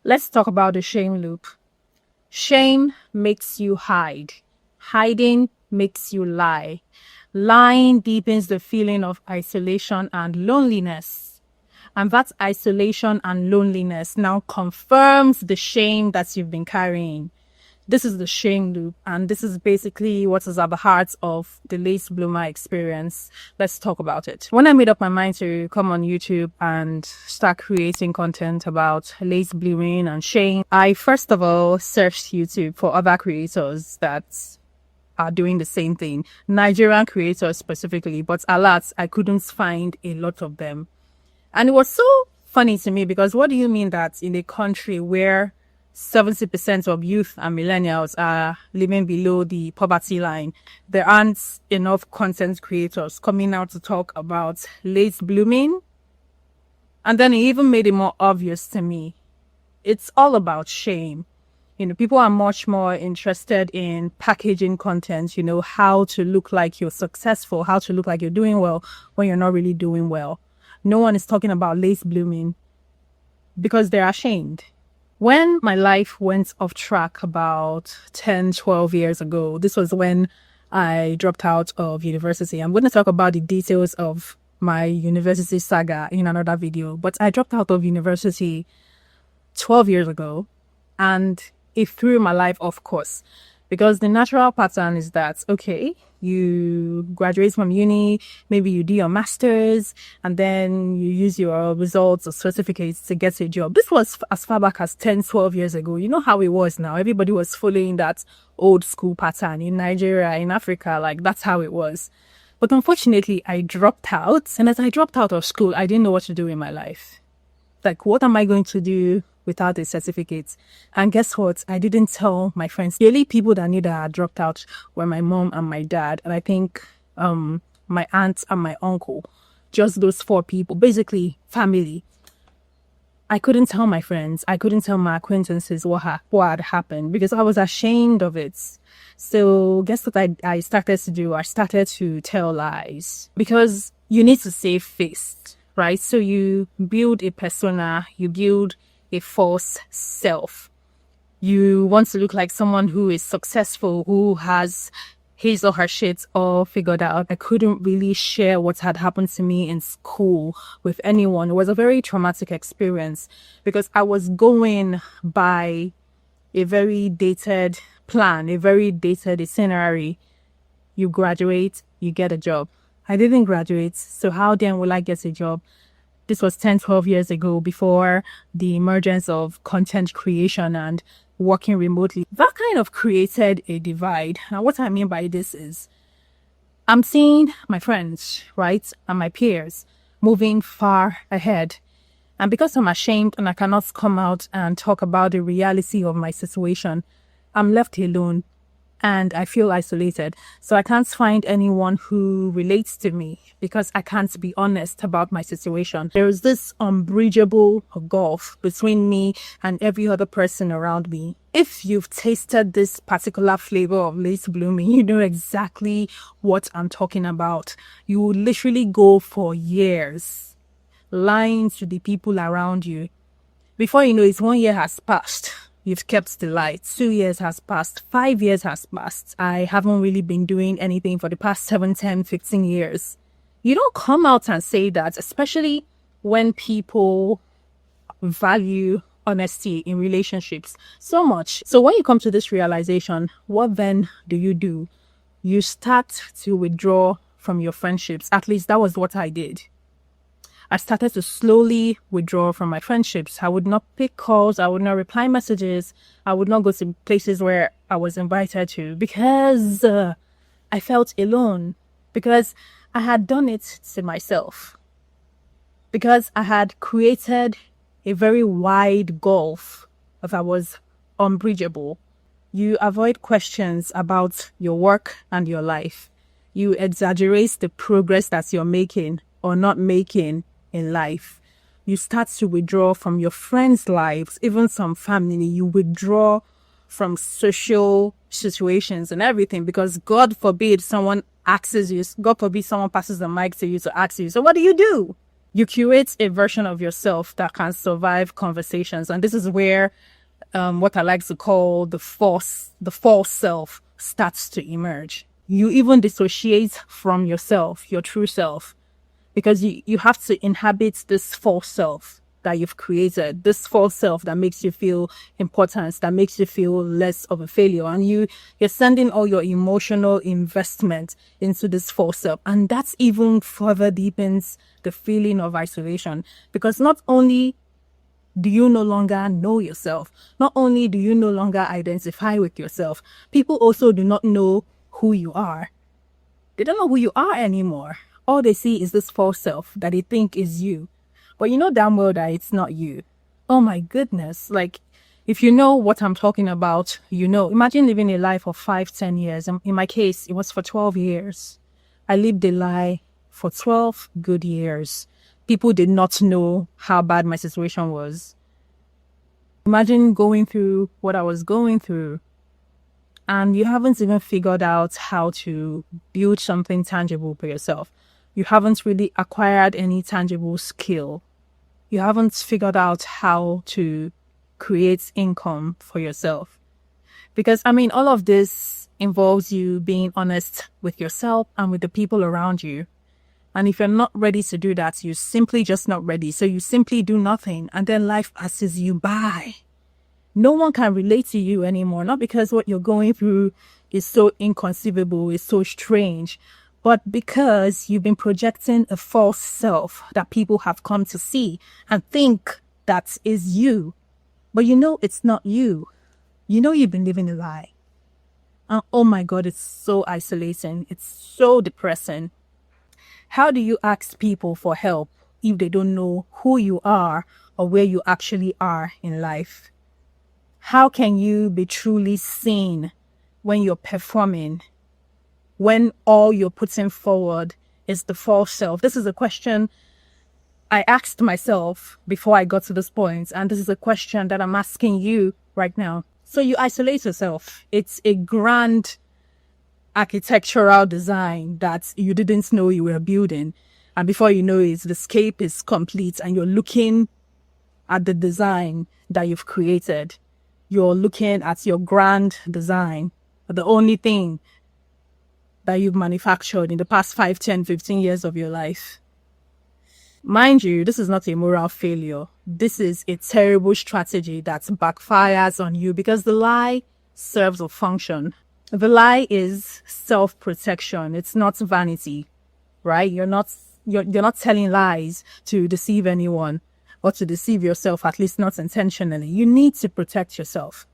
Let's talk about the shame loop. Shame makes you hide. Hiding makes you lie. Lying deepens the feeling of isolation and loneliness. And that isolation and loneliness now confirms the shame that you've been carrying. This is the shame loop, and this is basically what is at the heart of the late bloomer experience. Let's talk about it. When I made up my mind to come on YouTube and start creating content about late blooming and shame, I first of all searched YouTube for other creators that are doing the same thing, Nigerian creators specifically, but alas, I couldn't find a lot of them. And it was so funny to me because what do you mean that in a country where 70% of youth and millennials are living below the poverty line, there aren't enough content creators coming out to talk about late blooming? And then it even made it more obvious to me. It's all about shame. People are much more interested in packaging content, how to look like you're successful, how to look like you're doing well when you're not really doing well. No one is talking about late blooming because they're ashamed. When my life went off track about 10, 12 years ago, this was when I dropped out of university. I'm going to talk about the details of my university saga in another video, but I dropped out of university 12 years ago and it threw my life off course because the natural pattern is that, okay, you graduate from uni, maybe you do your master's, and then you use your results or certificates to get a job. This was as far back as 10, 12 years ago. You know how it was now. Everybody was following that old school pattern in Nigeria, in Africa, like that's how it was. But unfortunately, I dropped out. And as I dropped out of school, I didn't know what to do in my life. Like, what am I going to do without a certificate? And guess what? I didn't tell my friends. The only people that knew that I had dropped out were my mom and my dad. And I think my aunt and my uncle. Just those four people. Basically, family. I couldn't tell my friends. I couldn't tell my acquaintances what had happened because I was ashamed of it. So guess what I started to do? I started to tell lies because you need to save face. Right? So you build a persona, you build a false self. You want to look like someone who is successful, who has his or her shit all figured out. I couldn't really share what had happened to me in school with anyone. It was a very traumatic experience because I was going by a very dated plan, a very dated itinerary. You graduate, you get a job. I didn't graduate, so how then will I get a job? This was 10, 12 years ago before the emergence of content creation and working remotely. That kind of created a divide. Now, what I mean by this is I'm seeing my friends, right, and my peers moving far ahead. And because I'm ashamed and I cannot come out and talk about the reality of my situation, I'm left alone. And I feel isolated. So I can't find anyone who relates to me because I can't be honest about my situation. There is this unbridgeable gulf between me and every other person around me. If you've tasted this particular flavor of late blooming, you know exactly what I'm talking about. You will literally go for years lying to the people around you. Before you know it, 1 year has passed. You've kept the light. 2 years has passed. 5 years has passed. I haven't really been doing anything for the past 7, 10, 15 years. You don't come out and say that, especially when people value honesty in relationships so much. So when you come to this realization, what then do? You start to withdraw from your friendships. At least that was what I did. I started to slowly withdraw from my friendships. I would not pick calls. I would not reply messages. I would not go to places where I was invited to because I felt alone. Because I had done it to myself. Because I had created a very wide gulf that was unbridgeable. You avoid questions about your work and your life. You exaggerate the progress that you're making or not making in life. You start to withdraw from your friends' lives, even some family. You withdraw from social situations and everything because God forbid someone asks you, God forbid someone passes the mic to you to ask you, so what do you do? You curate a version of yourself that can survive conversations. And this is where what I like to call the false self starts to emerge. You even dissociate from yourself, your true self, because you have to inhabit this false self that you've created, this false self that makes you feel important, that makes you feel less of a failure. And you're sending all your emotional investment into this false self. And that's even further deepens the feeling of isolation, because not only do you no longer know yourself, not only do you no longer identify with yourself, people also do not know who you are. They don't know who you are anymore. All they see is this false self that they think is you. But you know damn well that it's not you. Oh my goodness. Like, if you know what I'm talking about, you know. Imagine living a life of 5-10 years. In my case, it was for 12 years. I lived a lie for 12 good years. People did not know how bad my situation was. Imagine going through what I was going through, and you haven't even figured out how to build something tangible for yourself. You haven't really acquired any tangible skill. You haven't figured out how to create income for yourself. Because, I mean, all of this involves you being honest with yourself and with the people around you. And if you're not ready to do that, you're simply just not ready. So you simply do nothing, and then life passes you by. No one can relate to you anymore, not because what you're going through is so inconceivable, is so strange, but because you've been projecting a false self that people have come to see and think that is you. But you know it's not you. You know you've been living a lie. And oh my God, it's so isolating. It's so depressing. How do you ask people for help if they don't know who you are or where you actually are in life? How can you be truly seen when you're performing, when all you're putting forward is the false self? This is a question I asked myself before I got to this point, and this is a question that I'm asking you right now. So you isolate yourself. It's a grand architectural design that you didn't know you were building, and before you know it, the scape is complete and you're looking at the design that you've created. You're looking at your grand design, the only thing that you've manufactured in the past 5, 10, 15 years of your life. Mind you, this is not a moral failure. This is a terrible strategy that backfires on you, because the lie serves a function. The lie is self-protection. It's not vanity, right? You're not telling lies to deceive anyone or to deceive yourself, at least not intentionally. You need to protect yourself.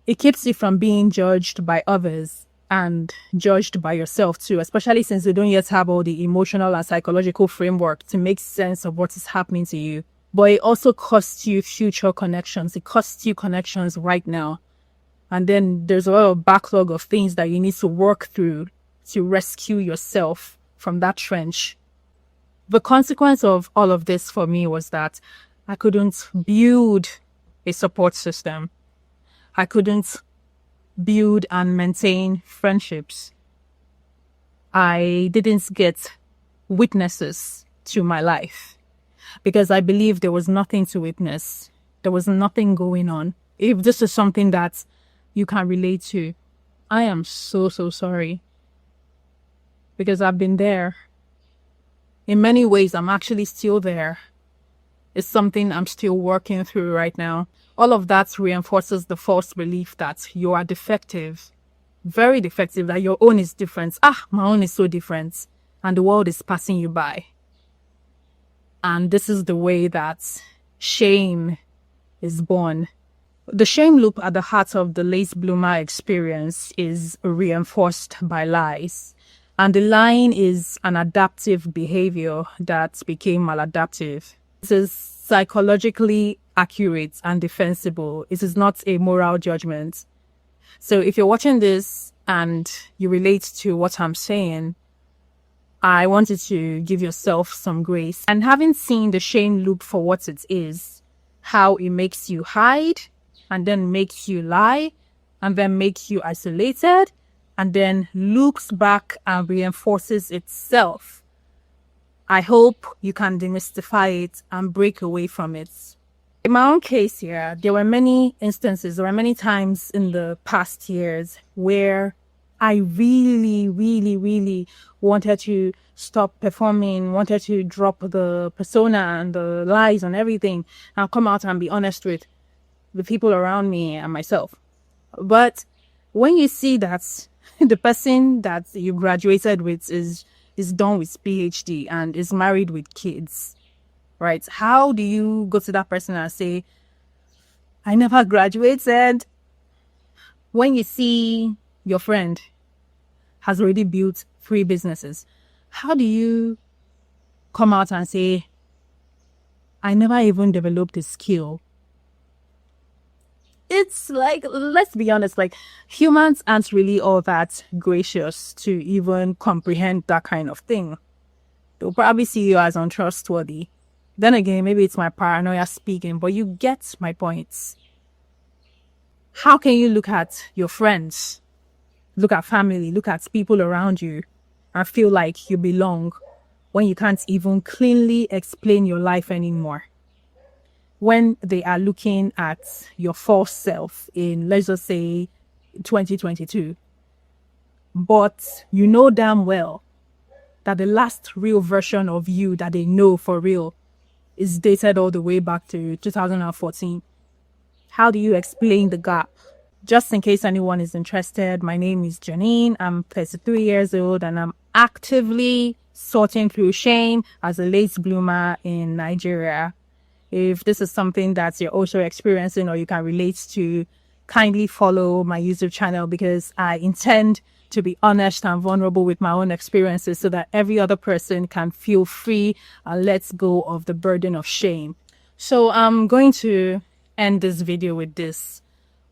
It keeps you from being judged by others and judged by yourself too, especially since you don't yet have all the emotional and psychological framework to make sense of what is happening to you. But it also costs you future connections. It costs you connections right now. And then there's a lot of backlog of things that you need to work through to rescue yourself from that trench. The consequence of all of this for me was that I couldn't build a support system. I couldn't build and maintain friendships. I didn't get witnesses to my life because I believed there was nothing to witness. There was nothing going on. If this is something that you can relate to, I am so sorry, because I've been there. In many ways, I'm actually still there. It's something I'm still working through right now. All of that reinforces the false belief that you are defective, very defective, that your own is different. My own is so different, and the world is passing you by. And this is the way that shame is born. The shame loop at the heart of the late bloomer experience is reinforced by lies. And the lying is an adaptive behavior that became maladaptive. It is psychologically accurate and defensible. It is not a moral judgment. So if you're watching this and you relate to what I'm saying, I wanted to give yourself some grace. And having seen the shame loop for what it is, how it makes you hide, and then makes you lie, and then makes you isolated, and then loops back and reinforces itself. I hope you can demystify it and break away from it. In my own case here, there were many instances, there were many times in the past years where I really, really, really wanted to stop performing, wanted to drop the persona and the lies and everything and come out and be honest with the people around me and myself. But when you see that the person that you graduated with is done with PhD and is married with kids, right? How do you go to that person and say, I never graduated? When you see your friend has already built 3 businesses, how do you come out and say, I never even developed a skill? It's like, let's be honest, like humans aren't really all that gracious to even comprehend that kind of thing. They'll probably see you as untrustworthy. Then again, maybe it's my paranoia speaking, but you get my points. How can you look at your friends, look at family, look at people around you and feel like you belong when you can't even cleanly explain your life anymore? When they are looking at your false self in, let's just say, 2022. But you know damn well that the last real version of you that they know for real is dated all the way back to 2014. How do you explain the gap? Just in case anyone is interested, my name is Janine. I'm 33 years old and I'm actively sorting through shame as a late bloomer in Nigeria. If this is something that you're also experiencing or you can relate to, kindly follow my YouTube channel because I intend to be honest and vulnerable with my own experiences so that every other person can feel free and let go of the burden of shame. So I'm going to end this video with this.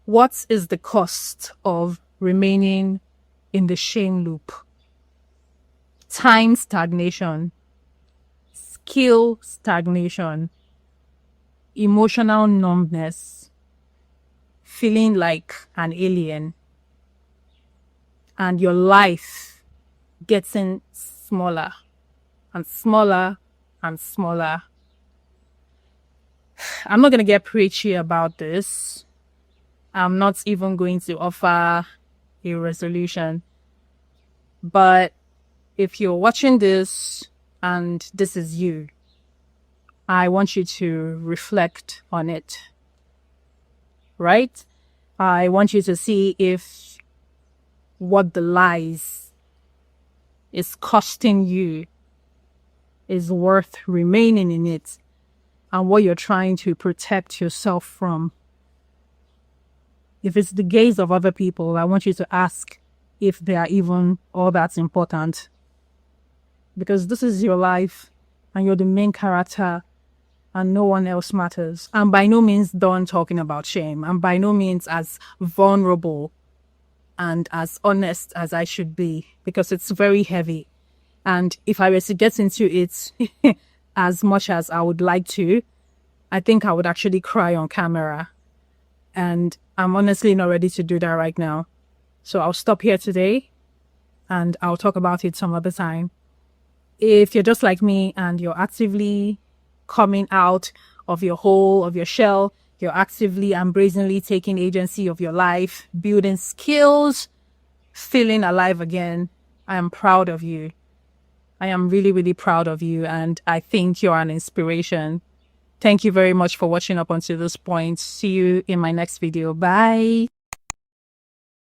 What is the cost of remaining in the shame loop? Time stagnation, skill stagnation, emotional numbness, feeling like an alien, and your life getting smaller and smaller and smaller. I'm not going to get preachy about this. I'm not even going to offer a resolution. But if you're watching this and this is you, I want you to reflect on it, right? I want you to see if what the lies is costing you is worth remaining in it and what you're trying to protect yourself from. If it's the gaze of other people, I want you to ask if they are even all that important. Because this is your life and you're the main character and no one else matters. I'm by no means done talking about shame. I'm by no means as vulnerable and as honest as I should be because it's very heavy. And if I were to get into it as much as I would like to, I think I would actually cry on camera. And I'm honestly not ready to do that right now. So I'll stop here today and I'll talk about it some other time. If you're just like me and you're actively coming out of your hole, of your shell, you're actively and brazenly taking agency of your life, building skills, feeling alive again, I am proud of you. I am really, really proud of you. And I think you're an inspiration. Thank you very much for watching up until this point. See you in my next video. Bye.